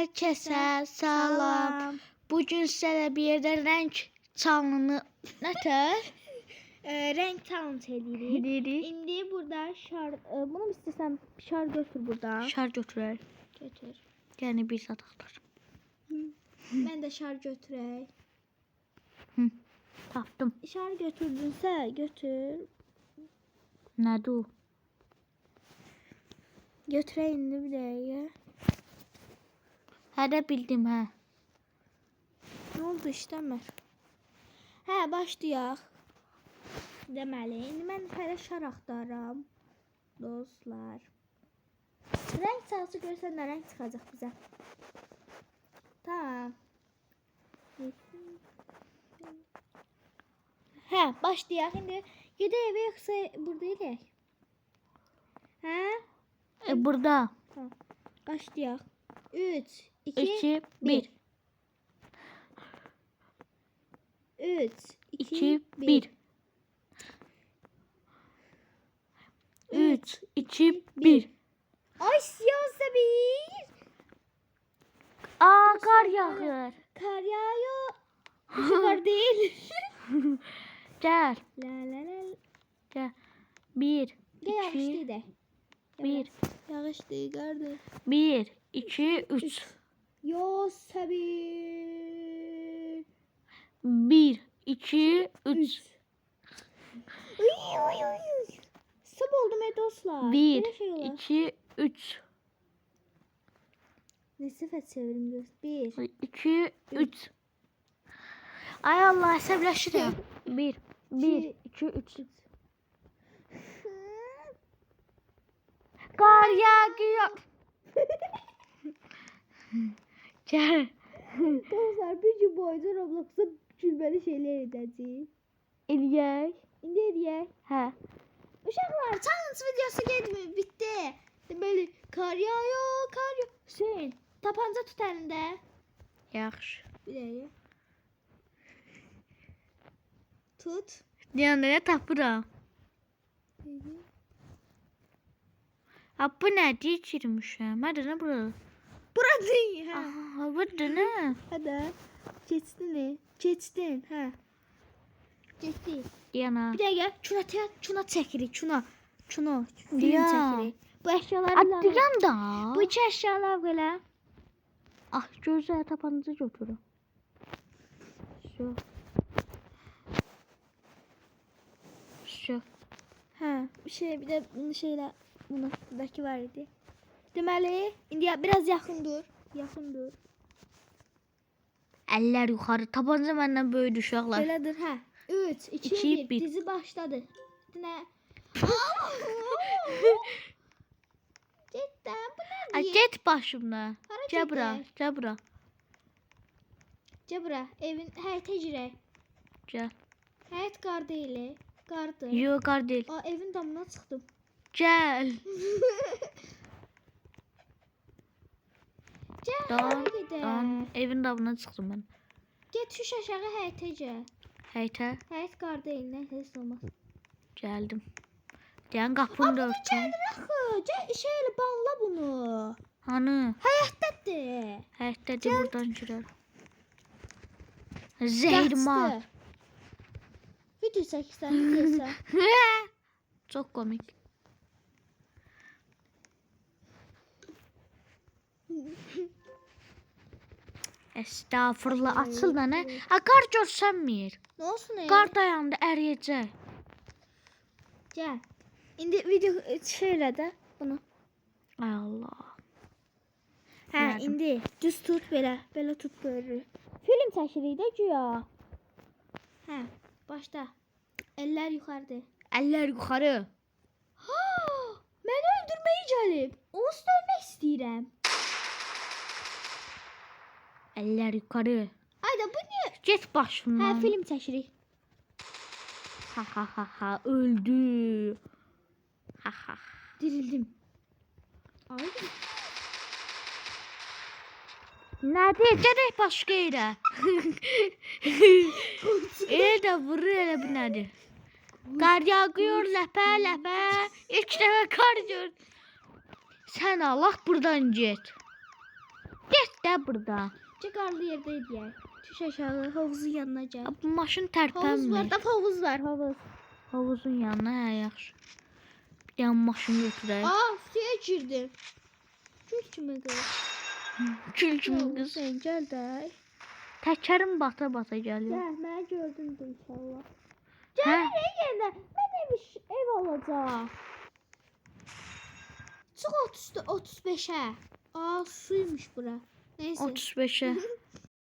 Herkese salam. Bugün sizə bir yerdə rəng çalını Renk talent edirik. edirik. İndi burada şar, bunu istesem şar götür buradan. Şar götürər. Götür. Yəni bir saat axtar. Ben de şar götürək. Tapdım. Şar götürdünsə götür. Nədir o? Götürək indi bir dəqiqə. Hədə bildim hə. Ne oldu işləmir? Hə, başlayaq. Deməli, indi mən hələ şar axtarıram. Dostlar. Renk çalsı görsən nə renk çıxacaq bizə? Tamam. Hə, başlayaq. İndi gedək evə yoxsa burada eləyək? Hə? Burada. Tamam. Başlayaq. 3, 2, 2, 1. 3, 2, 1. 3, 2, 1. Ay siyahsa bir. Aa, qar yağır. Kar yağıyor. Bu kadar değil. Gəl, La la la. gəl. 1, Gel yağış 2, değil de. 1, Yağış değil kardeş. 1, 2, 3. Yoksa bir. 1, 2, 3. Uy uy uy. Sab oldu me dostlar. 1, Böyle şey olur. 2, 3. Ne sıfat çevirim göz. 1. 2, 3. Ay Allah, əsəbləşirəm. 1, 1, 2, 3. Qar yağıyor. Gəl. Dostlar bir gün boyunca Roblox'ta gülmeli şeyler edeceğiz. Eləyək. İndi ediyek. Hə. Uşaklar challenge videosu gelmiyor. Bitti. Böyle kar yağıyor, kar yağıyor. Hüseyin tapanca tut elinde. Yaxşı. Bir dakika. Tut. Deyəndə nə tapıram? Ha, bu nədir girmişəm? Hədə nə bura? Bura değil. Ha. Aha, burada nə? Hadi. Geçtin mi? Geçtin. Ha. Geçti. Yana. Bir dakika. Çuna çekirik. Çuna. Film Ya. çekirik. Bu eşyalar Atdıyan da. Bu iki eşyalar böyle. Ah, gözə tapanca götürüm. Şu. Şu. Ha. Bir de bunu şeyle bunu buradaki var idi. Deməli, indi biraz yaxın dur. Yaxın dur. Əllər yuxarı. Tapanca məndən böyük uşaqlar. Belədir, hə. 3, 2, İki, 1. bir. Dizi başladı. Nə? Cidden bu nə Ay, diye? get başımdan. Hara Gəl bura, gedək? gəl bura. Cəbra, evin həyətə girək. Gəl. Həyət qar deyil. Qardır. Yox, qar deyil. Aa, evin damına çıxdım. Gəl. Gəl, Dan, hara gedək? evin damına çıxdım mən. Get şu aşağı həyətə gəl. Həyətə Həyət qar deyil, nə heç olmaz. gəldim. Deyən qapını da örtüm. Gəlir axı. Gəl şeylə bağla bunu. Hanı? Həyətdədir. Həyətdədir, buradan girər. Zehirmar. Qaçdı. Video çəksən, deyirsən. Çox komik. Estağfurullah, açıl da nə? Ha, qar görsənmir. Nə olsun Qar dayandı, əriyəcək. Gəl. İndi video şeylə də bunu. Ay Allah. Hə, Verdim. indi düz tut belə, belə tut böyle. Film çəkirik də güya. Hə, başla. Eller yuxarıda. Əllər yuxarı. Ha! Məni öldürməyə gəlib. Onsuz da ölmək istəyirəm. Əllər yuxarı. Ayda bu niyə? Get Hə, başımdan. film çəkirik. Ha ha ha ha, öldü. Ha ha. Dirildim. Ay. Nədir? Gedək başqa yerə. Elə də vurur, elə bu nədir? Qar yağıyor, ləpə ləpə. İlk dəfə qar gör. Sən Allah buradan get. Get Gəl burada. Çıkarlı yerde diye. Düş aşağı havuzun yanına gel. Bu maşın Havuz var tərpənmir. da havuz var havuz. Havuzun yanına hə yaxşı. Bir dənə maşın götürək. Aa suya girdim. Gül kimi kız. Kül kimi qız. Sen gel de. Təkərim bata-bata gəlir. Gel ben gördüm de inşallah. Hə? Gel ne yerine? Ben ev alacağım. Çık 30'da 35'e. Aa suymuş bura. Neyse. 35'e.